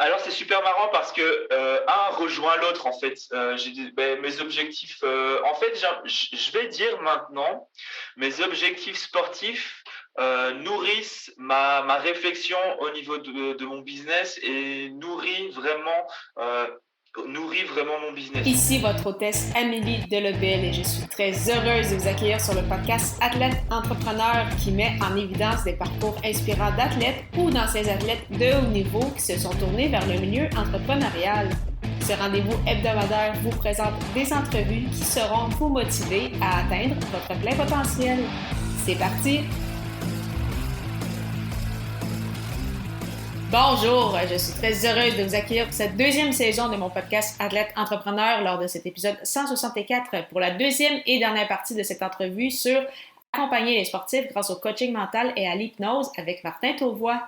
Alors c'est super marrant parce que un rejoint l'autre en fait. Mes objectifs. En fait, je vais dire maintenant, mes objectifs sportifs nourrissent ma réflexion au niveau de mon business et nourrit vraiment mon business. Ici votre hôtesse Amélie Delebel et je suis très heureuse de vous accueillir sur le podcast Athlète Entrepreneur qui met en évidence des parcours inspirants d'athlètes ou d'anciens athlètes de haut niveau qui se sont tournés vers le milieu entrepreneurial. Ce rendez-vous hebdomadaire vous présente des entrevues qui seront vous motiver à atteindre votre plein potentiel. C'est parti! Bonjour, je suis très heureuse de vous accueillir pour cette deuxième saison de mon podcast Athlète Entrepreneur lors de cet épisode 164 pour la deuxième et dernière partie de cette entrevue sur accompagner les sportifs grâce au coaching mental et à l'hypnose avec Martin Tauvois.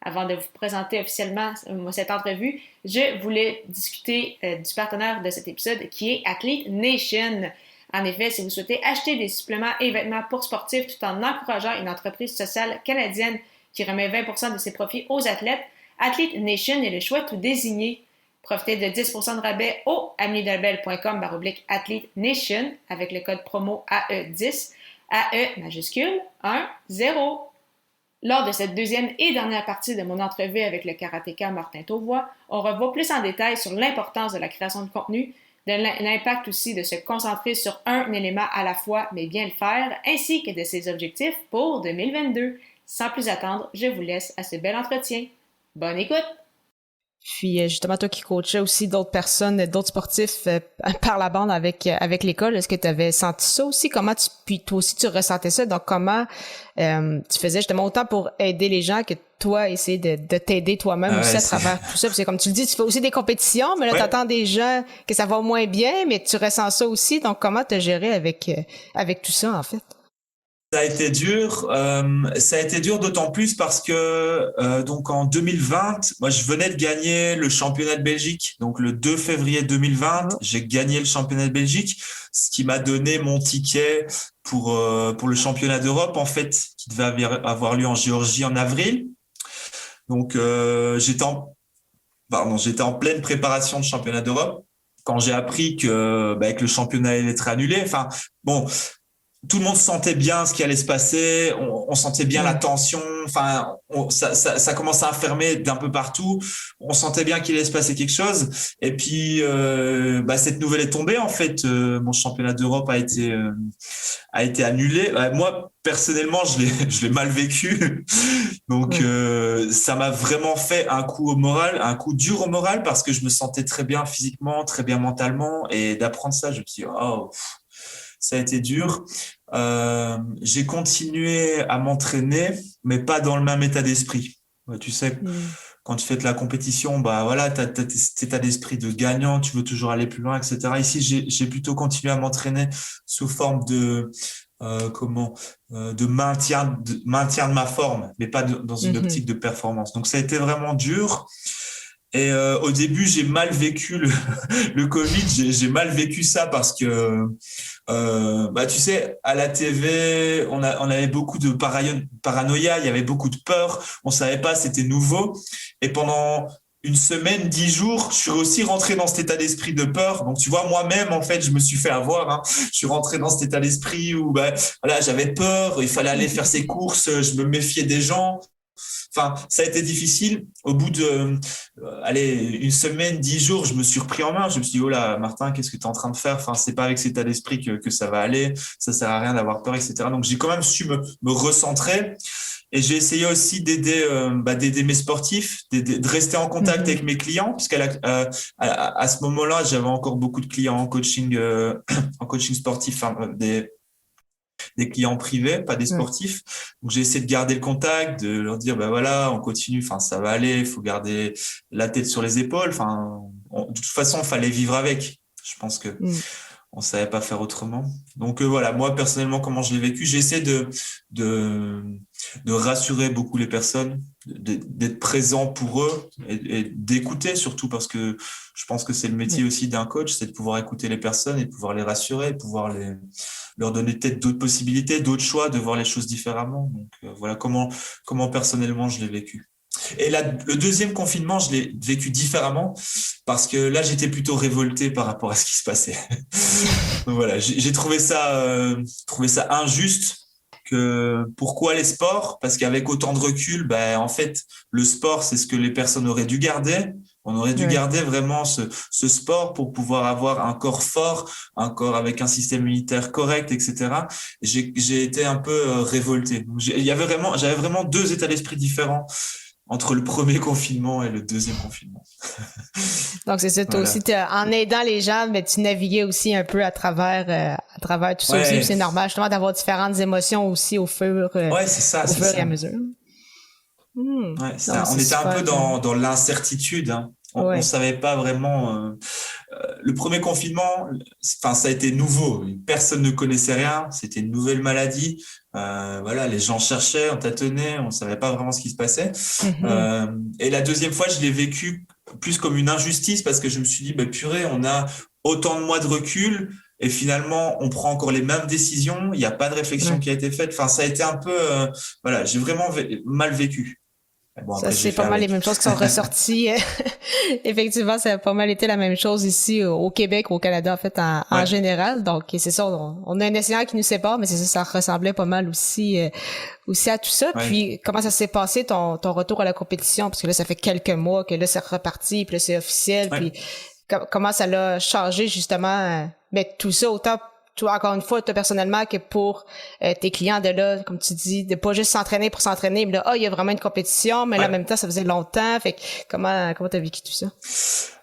Avant de vous présenter officiellement cette entrevue, je voulais discuter du partenaire de cet épisode qui est Athlete Nation. En effet, si vous souhaitez acheter des suppléments et vêtements pour sportifs tout en encourageant une entreprise sociale canadienne qui remet 20% de ses profits aux athlètes, Athlete Nation est le choix tout désigné. Profitez de 10% de rabais au amiedelbel.com/Athlete Nation avec le code promo AE10, AE majuscule 1, 0. Lors de cette deuxième et dernière partie de mon entrevue avec le karatéka Martin Tauvois, on revoit plus en détail sur l'importance de la création de contenu, de l'impact aussi de se concentrer sur un élément à la fois mais bien le faire, ainsi que de ses objectifs pour 2022. Sans plus attendre, je vous laisse à ce bel entretien. Bonne écoute! Puis justement, toi qui coachais aussi d'autres personnes, d'autres sportifs par la bande avec l'école, est-ce que tu avais senti ça aussi? Puis toi aussi tu ressentais ça? Donc comment tu faisais justement autant pour aider les gens que toi essayer de t'aider toi-même aussi à travers tout ça? Parce que comme tu le dis, tu fais aussi des compétitions, mais là t'entends des gens que ça va moins bien, mais tu ressens ça aussi. Donc comment te gérer avec tout ça en fait? Ça a été dur d'autant plus parce que donc en 2020, moi je venais de gagner le championnat de Belgique. Donc le 2 février 2020, j'ai gagné le championnat de Belgique, ce qui m'a donné mon ticket pour le championnat d'Europe en fait, qui devait avoir lieu en Géorgie en avril. Donc j'étais en pleine préparation de championnat d'Europe quand j'ai appris que le championnat allait être annulé. Enfin bon, tout le monde sentait bien ce qui allait se passer, on sentait bien la tension, enfin ça commençait à fermer d'un peu partout, on sentait bien qu'il allait se passer quelque chose, et puis cette nouvelle est tombée en fait, mon championnat d'Europe a été annulé. Moi personnellement je l'ai mal vécu, donc ça m'a vraiment fait un coup au moral, un coup dur au moral, parce que je me sentais très bien physiquement, très bien mentalement, et d'apprendre ça, je me suis dit ça a été dur. J'ai continué à m'entraîner, mais pas dans le même état d'esprit. Tu sais, quand tu fais de la compétition, t'as cet état d'esprit de gagnant, tu veux toujours aller plus loin, etc. Ici, j'ai plutôt continué à m'entraîner sous forme de maintien de ma forme, mais pas dans une optique de performance. Donc ça a été vraiment dur. Et au début, j'ai mal vécu le Covid. J'ai mal vécu ça parce que tu sais, à la TV, on avait beaucoup de paranoïa, il y avait beaucoup de peur, on savait pas, c'était nouveau. Et pendant une semaine, 10 jours, je suis aussi rentré dans cet état d'esprit de peur. Donc tu vois, moi-même en fait, je me suis fait avoir. Je suis rentré dans cet état d'esprit où j'avais peur, il fallait aller faire ses courses, je me méfiais des gens. Enfin, ça a été difficile. Au bout de, une semaine, 10 jours, je me suis repris en main. Je me suis dit, oh là, Martin, qu'est-ce que tu es en train de faire? Enfin, c'est pas avec cet état d'esprit que ça va aller. Ça sert à rien d'avoir peur, etc. Donc, j'ai quand même su me recentrer. Et j'ai essayé aussi d'aider mes sportifs, de rester en contact avec mes clients, puisqu'à ce moment-là, j'avais encore beaucoup de clients en coaching sportif, des clients privés, pas des sportifs. Donc, j'ai essayé de garder le contact, de leur dire, on continue, enfin, ça va aller, il faut garder la tête sur les épaules. Enfin, de toute façon, il fallait vivre avec. Je pense que on savait pas faire autrement. Donc, moi, personnellement, comment je l'ai vécu, j'ai essayé de rassurer beaucoup les personnes, d'être présent pour eux et d'écouter surtout, parce que je pense que c'est le métier aussi d'un coach, c'est de pouvoir écouter les personnes et de pouvoir les rassurer, de pouvoir leur donner peut-être d'autres possibilités, d'autres choix, de voir les choses différemment. Donc voilà comment personnellement je l'ai vécu. Et le deuxième confinement, je l'ai vécu différemment parce que là, j'étais plutôt révolté par rapport à ce qui se passait. Donc voilà, j'ai trouvé ça injuste. Pourquoi les sports? Parce qu'avec autant de recul, ben, en fait, le sport, c'est ce que les personnes auraient dû garder. On aurait dû garder vraiment ce sport pour pouvoir avoir un corps fort, un corps avec un système immunitaire correct, etc. J'ai été un peu révolté. Donc, j'avais vraiment deux états d'esprit différents entre le premier confinement et le deuxième confinement. Donc, c'est ça, toi aussi, en aidant les gens, mais tu naviguais aussi un peu à travers tout ça aussi. C'est normal, justement, d'avoir différentes émotions aussi au fur et à mesure. On était un peu dans l'incertitude. Hein. On savait pas vraiment. Le premier confinement, ça a été nouveau. Personne ne connaissait rien. C'était une nouvelle maladie. Les gens cherchaient, on tâtonnait, on savait pas vraiment ce qui se passait. Et la deuxième fois, je l'ai vécu plus comme une injustice parce que je me suis dit, purée, on a autant de mois de recul. Et finalement, on prend encore les mêmes décisions. Il n'y a pas de réflexion qui a été faite. Enfin, ça a été un peu, j'ai vraiment mal vécu. Bon, ça, c'est pas mal les mêmes choses qui sont ressorties. Effectivement, ça a pas mal été la même chose ici au Québec, au Canada, en fait, en général. Donc, c'est ça, on a un océan qui nous sépare, mais c'est ça ressemblait pas mal aussi à tout ça. Puis, comment ça s'est passé, ton retour à la compétition? Parce que là, ça fait quelques mois que là, c'est reparti, puis là, c'est officiel. Puis, comment ça l'a changé, justement, tout ça, autant toi, encore une fois, toi personnellement, que pour tes clients de là, comme tu dis, de pas juste s'entraîner pour s'entraîner, mais là, il y a vraiment une compétition, mais là, en même temps, ça faisait longtemps. Fait que comment t'as vécu tout ça?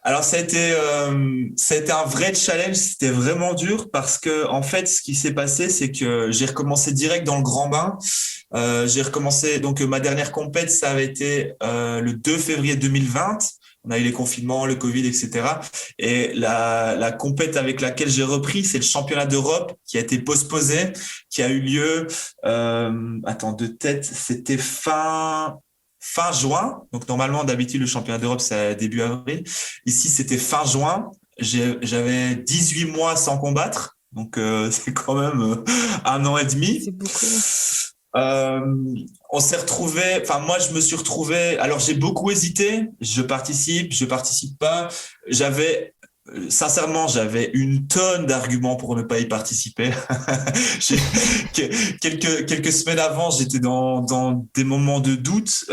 Alors, ça a été un vrai challenge. C'était vraiment dur parce que, en fait, ce qui s'est passé, c'est que j'ai recommencé direct dans le grand bain. J'ai recommencé, donc, ma dernière compète, ça avait été le 2 février 2020. On a eu les confinements, le Covid, etc. Et la compète avec laquelle j'ai repris, c'est le championnat d'Europe qui a été postposé, qui a eu lieu, de tête, c'était fin juin. Donc, normalement, d'habitude, le championnat d'Europe, c'est début avril. Ici, c'était fin juin. J'avais 18 mois sans combattre. Donc, c'est quand même 1 an et demi. C'est beaucoup. On s'est retrouvé, moi je me suis retrouvé, alors j'ai beaucoup hésité, je participe pas, sincèrement j'avais une tonne d'arguments pour ne pas y participer. Quelques semaines avant, j'étais dans des moments de doute.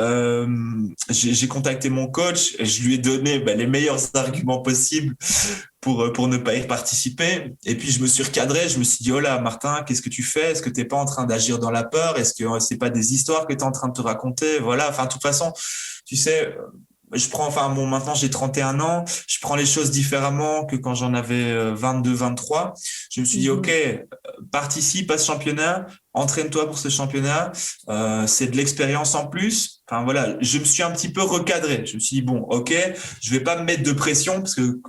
J'ai contacté mon coach et je lui ai donné les meilleurs arguments possibles pour ne pas y participer. Et puis, je me suis recadré. Je me suis dit, oh là, Martin, qu'est-ce que tu fais? Est-ce que tu n'es pas en train d'agir dans la peur? Est-ce que c'est pas des histoires que tu es en train de te raconter? Voilà. Enfin, de toute façon, tu sais, maintenant j'ai 31 ans, je prends les choses différemment que quand j'en avais 22, 23. Je me suis dit, OK, participe à ce championnat, entraîne-toi pour ce championnat, c'est de l'expérience en plus. Enfin voilà, je me suis un petit peu recadré. Je me suis dit, bon, OK, je vais pas me mettre de pression parce que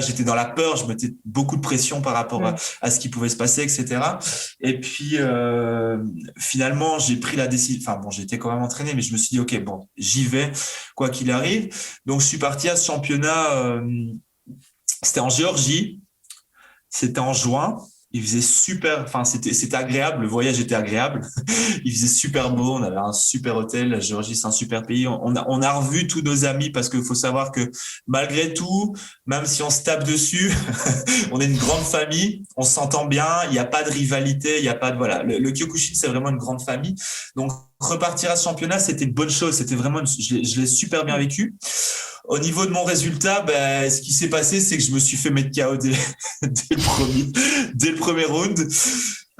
j'étais dans la peur, je mettais beaucoup de pression par rapport à ce qui pouvait se passer, etc. Et puis, finalement, j'ai pris la décision. J'étais quand même entraîné, mais je me suis dit, OK, bon, j'y vais, quoi qu'il arrive. Donc, je suis parti à ce championnat, c'était en Géorgie, c'était en juin. Il faisait c'était agréable. Le voyage était agréable. Il faisait super beau. On avait un super hôtel. La Géorgie, c'est un super pays. On a revu tous nos amis parce qu'il faut savoir que malgré tout, même si on se tape dessus, on est une grande famille. On s'entend bien. Il n'y a pas de rivalité. Il n'y a pas de, voilà. Le Kyokushin, c'est vraiment une grande famille. Donc, repartir à ce championnat, c'était une bonne chose. C'était vraiment, je l'ai super bien vécu. Au niveau de mon résultat, ce qui s'est passé, c'est que je me suis fait mettre KO dès le premier round.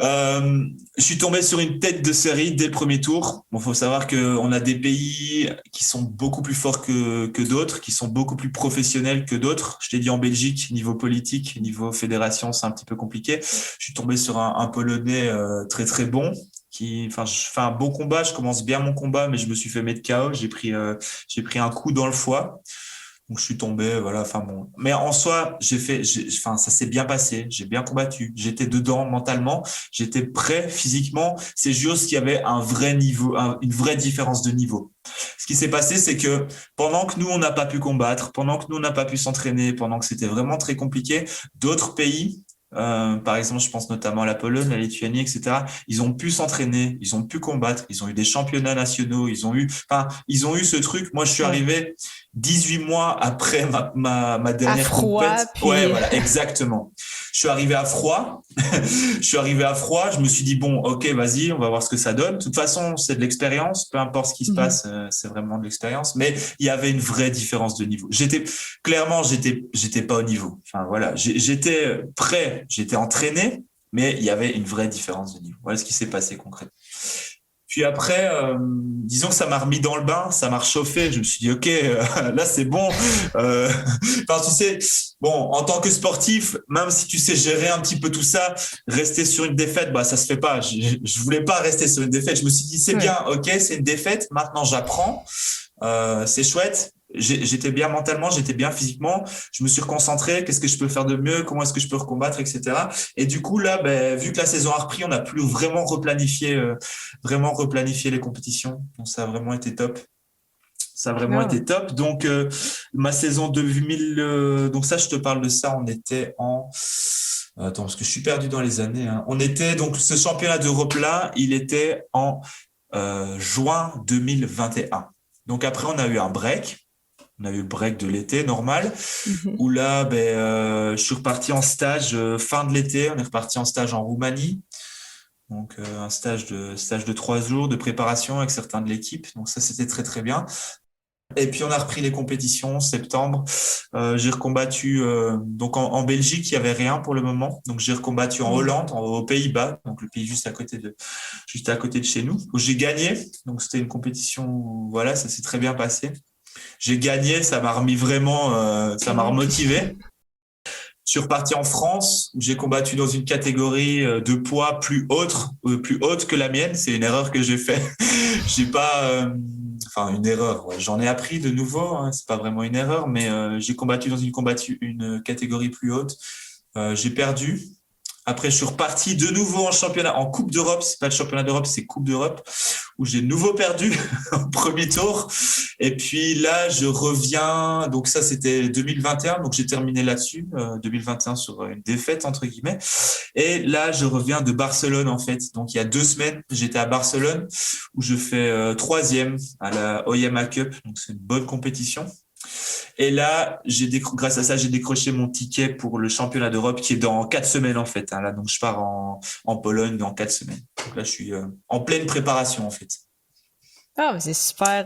Je suis tombé sur une tête de série dès le premier tour. Bon, faut savoir qu'on a des pays qui sont beaucoup plus forts que d'autres, qui sont beaucoup plus professionnels que d'autres. Je t'ai dit en Belgique, niveau politique, niveau fédération, c'est un petit peu compliqué. Je suis tombé sur un Polonais très très bon. Je fais un bon combat, je commence bien mon combat, mais je me suis fait mettre KO. J'ai pris un coup dans le foie. Donc, je suis tombé, voilà. Mais en soi, ça s'est bien passé. J'ai bien combattu. J'étais dedans mentalement. J'étais prêt physiquement. C'est juste qu'il y avait un vrai niveau, une vraie différence de niveau. Ce qui s'est passé, c'est que pendant que nous, on n'a pas pu combattre, pendant que nous, on n'a pas pu s'entraîner, pendant que c'était vraiment très compliqué, d'autres pays par exemple, je pense notamment à la Pologne, la Lituanie, etc. Ils ont pu s'entraîner, ils ont pu combattre, ils ont eu des championnats nationaux, ils ont eu ce truc. Moi, je suis arrivé 18 mois après ma À dernière froid, compète. puis... Ouais, voilà, exactement. Je suis arrivé à froid. Je me suis dit, bon, ok, vas-y, on va voir ce que ça donne. De toute façon, c'est de l'expérience. Peu importe ce qui se passe, c'est vraiment de l'expérience. Mais il y avait une vraie différence de niveau. J'étais pas au niveau. Enfin, voilà. J'étais prêt, j'étais entraîné, mais il y avait une vraie différence de niveau. Voilà ce qui s'est passé concrètement. Puis après, disons que ça m'a remis dans le bain, ça m'a réchauffé. Je me suis dit, ok, là c'est bon. Enfin, tu sais, bon, en tant que sportif, même si tu sais gérer un petit peu tout ça, rester sur une défaite, bah ça se fait pas. Je voulais pas rester sur une défaite. Je me suis dit, c'est bien, ok, c'est une défaite. Maintenant, j'apprends. C'est chouette. J'étais bien mentalement, j'étais bien physiquement. Je me suis reconcentré. Qu'est-ce que je peux faire de mieux? Comment est-ce que je peux recombattre, etc. Et du coup là, vu que la saison a repris, on a pu vraiment replanifier les compétitions. Donc ça a vraiment été top. Donc ma saison 2000, donc ça je te parle de ça. On était en attends parce que je suis perdu dans les années. Hein. On était donc ce championnat d'Europe là, il était en juin 2021. Donc après on a eu un break. On a eu le break de l'été normal, où là, je suis reparti en stage fin de l'été. On est reparti en stage en Roumanie. Donc, un stage de 3 jours de préparation avec certains de l'équipe. Donc, ça, c'était très, très bien. Et puis, on a repris les compétitions en septembre. J'ai recombattu, donc en Belgique, il y avait rien pour le moment. Donc, j'ai recombattu en Hollande, aux Pays-Bas, donc le pays juste à côté de chez nous, où j'ai gagné. Donc, c'était une compétition où, voilà, ça s'est très bien passé. J'ai gagné, ça m'a remis vraiment, ça m'a remotivé. Je suis reparti en France où j'ai combattu dans une catégorie de poids plus haute que la mienne. C'est une erreur que j'ai fait. J'ai pas, une erreur. Ouais. J'en ai appris de nouveau. Hein. C'est pas vraiment une erreur, mais j'ai combattu dans une catégorie plus haute. J'ai perdu. Après, je suis reparti de nouveau en championnat, en Coupe d'Europe. C'est pas le championnat d'Europe, c'est Coupe d'Europe, où j'ai de nouveau perdu au premier tour. Et puis là, je reviens. Donc ça, c'était 2021. Donc j'ai terminé là-dessus, 2021 sur une défaite entre guillemets. Et là, je reviens de Barcelone en fait. Donc il y a 2 semaines, j'étais à Barcelone où je fais 3e à la OIMA Cup. Donc c'est une bonne compétition. Et là, grâce à ça, j'ai décroché mon ticket pour le championnat d'Europe qui est dans 4 semaines en fait. Hein. Là, donc je pars en Pologne dans 4 semaines. Donc là, je suis en pleine préparation en fait. Ah, mais c'est super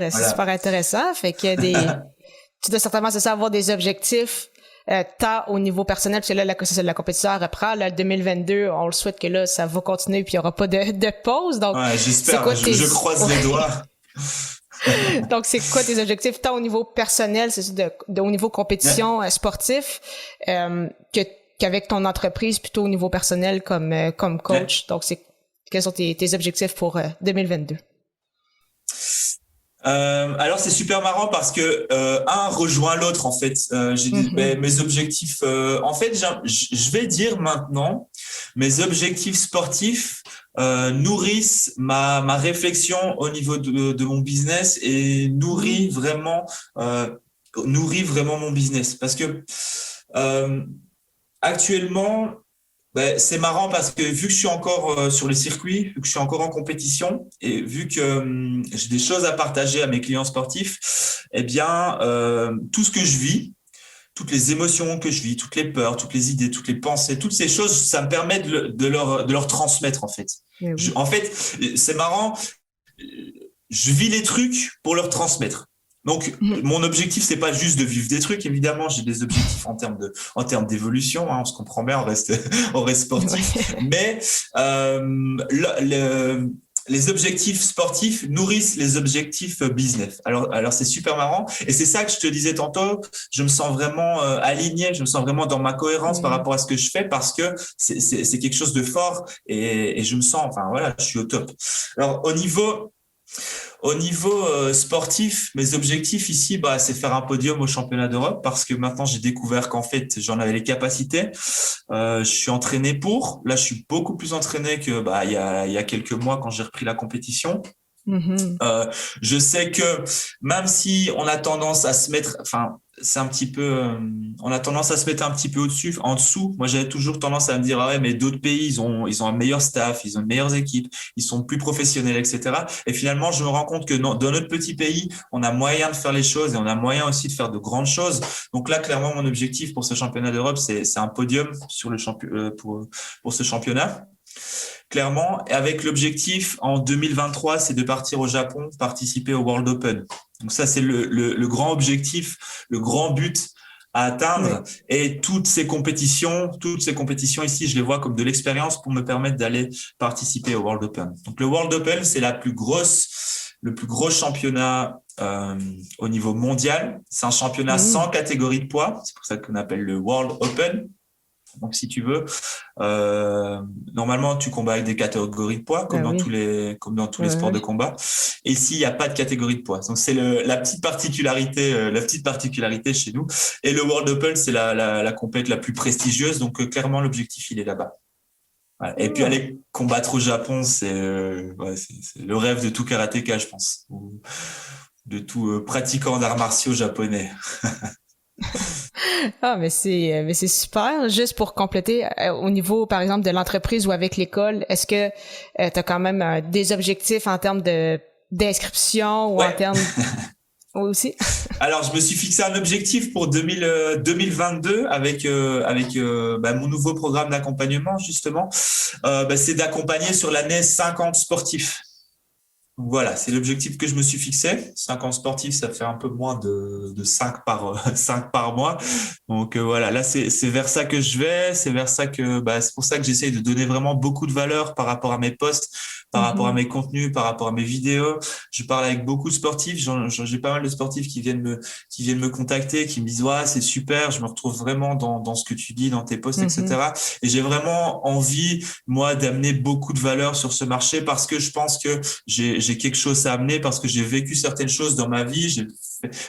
intéressant. Fait qu'il y a tu dois certainement avoir des objectifs tant au niveau personnel, parce que là, la compétition reprend. Là, le 2022, on le souhaite que là, ça va continuer puis il n'y aura pas de pause. Donc, ouais, j'espère. Je croise les doigts. Donc, c'est quoi tes objectifs, tant au niveau personnel, c'est au niveau compétition sportif, qu'avec ton entreprise, plutôt au niveau personnel comme coach. Ouais. Donc, quels sont tes objectifs pour 2022? Alors c'est super marrant parce que un rejoint l'autre en fait. J'ai dit mes objectifs. En fait, je vais dire maintenant, mes objectifs sportifs nourrissent ma réflexion au niveau de mon business et nourrit vraiment mon business parce que actuellement. C'est marrant parce que vu que je suis encore sur le circuit, vu que je suis encore en compétition et vu que j'ai des choses à partager à mes clients sportifs, eh bien, tout ce que je vis, toutes les émotions que je vis, toutes les peurs, toutes les idées, toutes les pensées, toutes ces choses, ça me permet de leur transmettre en fait. Oui. En fait, c'est marrant, je vis les trucs pour leur transmettre. Donc, mon objectif, c'est pas juste de vivre des trucs. Évidemment, j'ai des objectifs en termes d'évolution. Hein, on se comprend bien, on reste sportif. Mais les objectifs sportifs nourrissent les objectifs business. Alors c'est super marrant. Et c'est ça que je te disais tantôt. Je me sens vraiment aligné. Je me sens vraiment dans ma cohérence par rapport à ce que je fais parce que c'est quelque chose de fort et je me sens. Enfin voilà, je suis au top. Alors au niveau sportif, mes objectifs ici, c'est faire un podium au championnat d'Europe parce que maintenant j'ai découvert qu'en fait j'en avais les capacités. Je suis entraîné pour. Là, je suis beaucoup plus entraîné que il y a quelques mois quand j'ai repris la compétition. Je sais que même si on a tendance à se mettre, c'est un petit peu, on a tendance à se mettre un petit peu au-dessus, en dessous. Moi, j'avais toujours tendance à me dire, ah ouais, mais d'autres pays, ils ont un meilleur staff, ils ont de meilleures équipes, ils sont plus professionnels, etc. Et finalement, je me rends compte que dans notre petit pays, on a moyen de faire les choses et on a moyen aussi de faire de grandes choses. Donc là, clairement, mon objectif pour ce championnat d'Europe, c'est un podium sur le pour ce championnat. Clairement, et avec l'objectif en 2023, c'est de partir au Japon, participer au World Open. Donc ça, c'est le grand objectif, le grand but à atteindre. Oui. Et toutes ces compétitions ici, je les vois comme de l'expérience pour me permettre d'aller participer au World Open. Donc le World Open, c'est le plus gros championnat au niveau mondial. C'est un championnat sans catégorie de poids. C'est pour ça qu'on appelle le World Open. Donc, si tu veux, normalement, tu combats avec des catégories de poids, comme dans tous les sports de combat. Et ici, il n'y a pas de catégorie de poids. Donc, c'est la petite particularité chez nous. Et le World Open, c'est la compète la plus prestigieuse. Donc, clairement, l'objectif, il est là-bas. Voilà. Et puis, aller combattre au Japon, c'est le rêve de tout karatéka, je pense, ou de tout pratiquant d'arts martiaux japonais. Ah, mais c'est super. Juste pour compléter, au niveau, par exemple, de l'entreprise ou avec l'école, est-ce que tu as quand même des objectifs en termes d'inscription ou en termes... Oui, aussi. Alors, je me suis fixé un objectif pour 2022 avec mon nouveau programme d'accompagnement, justement. C'est d'accompagner sur l'année 50 sportifs. Voilà, c'est l'objectif que je me suis fixé. 50 sportifs, ça fait un peu moins de 5 par mois. Donc voilà, là c'est vers ça que je vais, c'est vers ça que c'est pour ça que j'essaye de donner vraiment beaucoup de valeur par rapport à mes posts, par rapport à mes contenus, par rapport à mes vidéos. Je parle avec beaucoup de sportifs, j'ai pas mal de sportifs qui viennent me contacter, qui me disent ouais, c'est super, je me retrouve vraiment dans ce que tu dis, dans tes posts, etc. Et j'ai vraiment envie, moi, d'amener beaucoup de valeur sur ce marché parce que je pense que j'ai quelque chose à amener, parce que j'ai vécu certaines choses dans ma vie,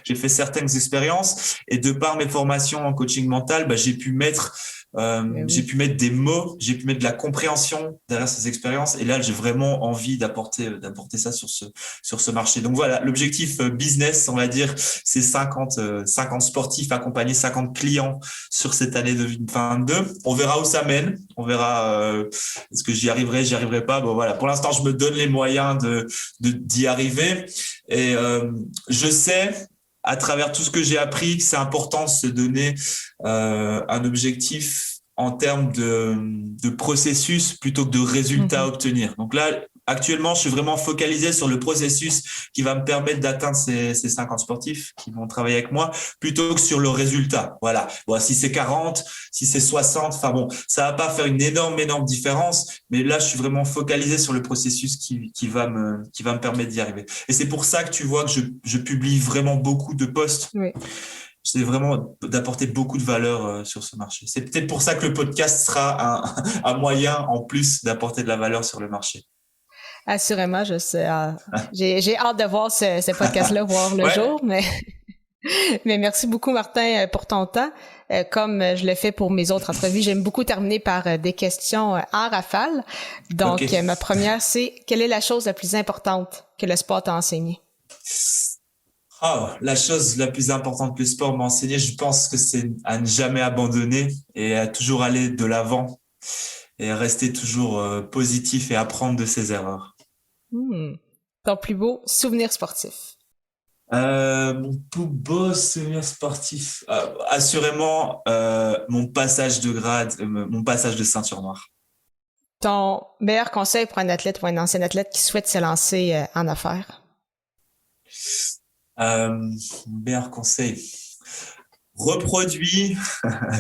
j'ai fait certaines expériences, et de par mes formations en coaching mental, j'ai pu mettre des mots, j'ai pu mettre de la compréhension derrière ces expériences, et là j'ai vraiment envie d'apporter ça sur ce marché. Donc voilà, l'objectif business, on va dire, c'est 50 sportifs, accompagner 50 clients sur cette année 2022. On verra où ça mène, on verra est-ce que j'y arriverai pas. Bon voilà, pour l'instant je me donne les moyens d'y arriver, et je sais à travers tout ce que j'ai appris que c'est important de se donner un objectif en termes de processus plutôt que de résultats à obtenir. Donc là, actuellement, je suis vraiment focalisé sur le processus qui va me permettre d'atteindre ces 50 sportifs qui vont travailler avec moi, plutôt que sur le résultat. Voilà. Bon, si c'est 40, si c'est 60, enfin bon, ça va pas faire une énorme différence, mais là, je suis vraiment focalisé sur le processus qui va me permettre d'y arriver. Et c'est pour ça que tu vois que je publie vraiment beaucoup de posts. Oui. C'est vraiment d'apporter beaucoup de valeur sur ce marché. C'est peut-être pour ça que le podcast sera un moyen en plus d'apporter de la valeur sur le marché. Assurément, je sais. J'ai hâte de voir ce podcast-là voir le jour, mais merci beaucoup, Martin, pour ton temps. Comme je le fais pour mes autres entrevues, j'aime beaucoup terminer par des questions en rafale. Donc, ma première, c'est quelle est la chose la plus importante que le sport t'a enseigné? La chose la plus importante que le sport m'a enseigné, je pense que c'est à ne jamais abandonner et à toujours aller de l'avant et rester toujours positif et apprendre de ses erreurs. Ton plus beau souvenir sportif? Mon plus beau souvenir sportif, assurément mon passage de grade, mon passage de ceinture noire. Ton meilleur conseil pour un athlète ou un ancien athlète qui souhaite se lancer en affaires? Mon meilleur conseil, reproduis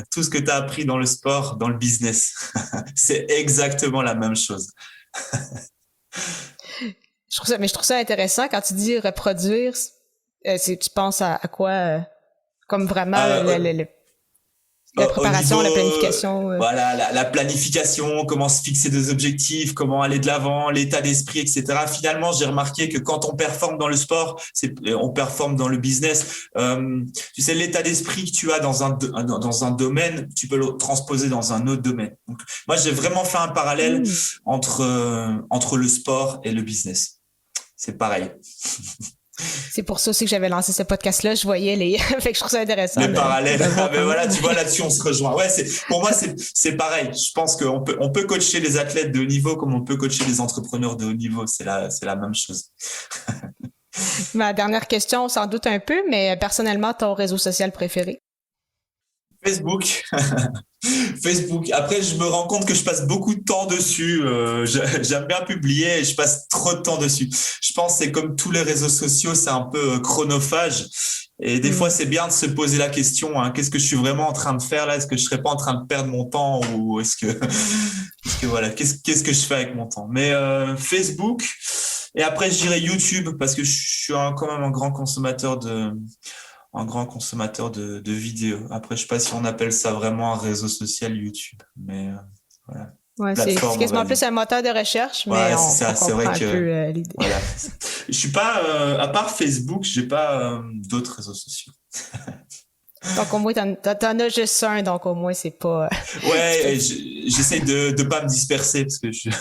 tout ce que tu as appris dans le sport, dans le business. C'est exactement la même chose. Je trouve ça intéressant quand tu dis reproduire. Tu penses à quoi? Comme vraiment la préparation, la planification. Voilà, la planification, comment se fixer des objectifs, comment aller de l'avant, l'état d'esprit, etc. Finalement, j'ai remarqué que quand on performe dans le sport, on performe dans le business. Tu sais, l'état d'esprit que tu as dans un domaine, tu peux le transposer dans un autre domaine. Donc, moi, j'ai vraiment fait un parallèle entre le sport et le business. C'est pareil. C'est pour ça aussi que j'avais lancé ce podcast-là. Je voyais les... fait que je trouve ça intéressant. Les parallèles. Mais voilà, tu vois, là-dessus, on se rejoint. Ouais, pour moi, c'est pareil. Je pense qu'on peut coacher les athlètes de haut niveau comme on peut coacher les entrepreneurs de haut niveau. C'est la même chose. Ma dernière question, on s'en doute un peu, mais personnellement, ton réseau social préféré? Facebook. Facebook. Après, je me rends compte que je passe beaucoup de temps dessus. J'aime bien publier et je passe trop de temps dessus. Je pense que c'est comme tous les réseaux sociaux, c'est un peu chronophage. Et des fois, c'est bien de se poser la question, hein, qu'est-ce que je suis vraiment en train de faire là? Est-ce que je serais pas en train de perdre mon temps ou est-ce que voilà, qu'est-ce que je fais avec mon temps? Mais Facebook. Et après, je dirais YouTube parce que je suis quand même un grand consommateur de vidéos. Après, je sais pas si on appelle ça vraiment un réseau social YouTube, mais voilà. Ouais, c'est quasiment plus un moteur de recherche, mais ouais, on c'est vrai un que peu l'idée. Voilà. Je suis pas à part Facebook, j'ai pas d'autres réseaux sociaux. Donc au moins t'en as juste un, donc au moins c'est pas. Ouais, j'essaie de pas me disperser parce que je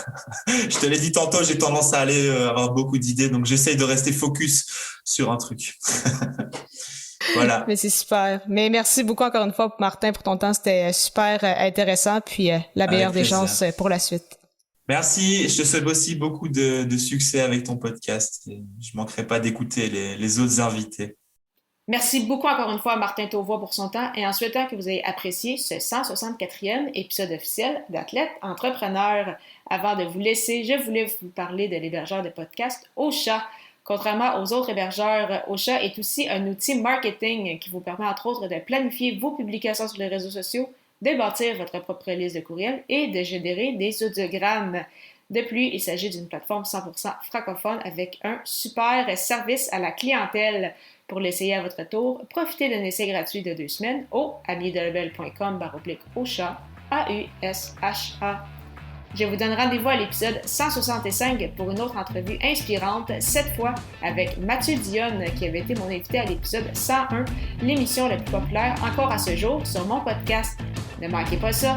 te l'ai dit tantôt, j'ai tendance à aller avoir beaucoup d'idées, donc j'essaie de rester focus sur un truc. Voilà. Mais c'est super. Mais merci beaucoup encore une fois, Martin, pour ton temps. C'était super intéressant. Puis la meilleure des chances pour la suite. Merci. Je te souhaite aussi beaucoup de succès avec ton podcast. Et je manquerai pas d'écouter les autres invités. Merci beaucoup encore une fois à Martin Tauvois pour son temps et en souhaitant que vous ayez apprécié ce 164e épisode officiel d'Athlète Entrepreneur. Avant de vous laisser, je voulais vous parler de l'hébergeur de podcast Ocha. Contrairement aux autres hébergeurs, Ocha est aussi un outil marketing qui vous permet entre autres de planifier vos publications sur les réseaux sociaux, de bâtir votre propre liste de courriels et de générer des audiogrammes. De plus, il s'agit d'une plateforme 100% francophone avec un super service à la clientèle. Pour l'essayer à votre tour, profitez d'un essai gratuit de 2 semaines au amidelabel.com/Ocha, AUSHA. Je vous donne rendez-vous à l'épisode 165 pour une autre entrevue inspirante, cette fois avec Mathieu Dionne, qui avait été mon invité à l'épisode 101, l'émission la plus populaire encore à ce jour sur mon podcast. Ne manquez pas ça!